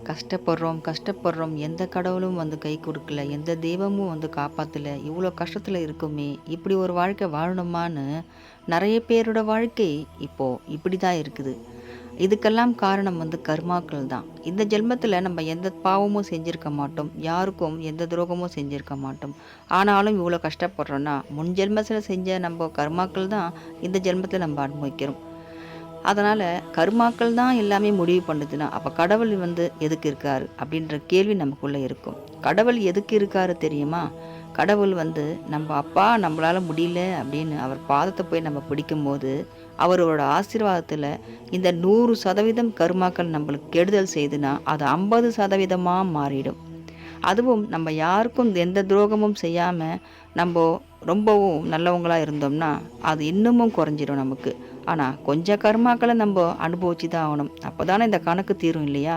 கஷ்டப்படுறோம். எந்த கடவுளும் வந்து கை குடுக்கல. எந்த தெய்வமும் வந்து காப்பாத்தல. இவ்ளோ கஷ்டத்துல இருக்கோமே! இப்படி ஒரு வாழ்க்கை வாழணுமான்னு நெறைய பேரோட வாழ்க்கை இப்போ இப்படி தான் இருக்குது. இதுக்கெல்லாம் காரணம் வந்து கர்மாக்கள் தான். இந்த ஜென்மத்தில நம்ம எந்த பாவமும் செஞ்சிருக்க மாட்டோம். யாருக்கும் எந்த துரோகமும் செஞ்சிருக்க மாட்டோம். ஆனாலும் இவ்ளோ கஷ்டப்படுறோம்னா, முன் ஜென்மத்தில செஞ்ச நம்ப கர்மாக்கள் தான் இந்த ஜென்மத்தில நம்ம அனுபவிக்கிறோம். அதனால கர்மாக்கள் தான் எல்லாமே முடிவு பண்ணுதுன்னா, அப்ப கடவுள் வந்து எதுக்கு இருக்காரு? அப்படின்ற கேள்வி நமக்குள்ள இருக்கும். கடவுள் எதுக்கு இருக்காரு தெரியுமா? கடவுள் வந்து நம்ப அப்பா நம்பளால முடியல அப்படின்னு அவர் பாதத்த போய் நம்ம பிடிக்கும்போது, அவரோட ஆசீர்வாதத்துல இந்த 100% கர்மாக்கள் நம்மளுக்கு கெடுதல் செய்துன்னா, அது 50% மாறிடும். அதுவும் நம்ம யாருக்கும் எந்த துரோகமும் செய்யாம, நம்போ ரொம்பவும் நல்லவங்களா இருந்தோம்னா, அது இன்னமும் குறைஞ்சிரும் நமக்கு. ஆனா, கொஞ்சம் கர்மாக்கள நம்ப அனுபவிச்சு தான் ஆகணும். அப்பதானே இந்த கணக்கு தீரும் இல்லையா?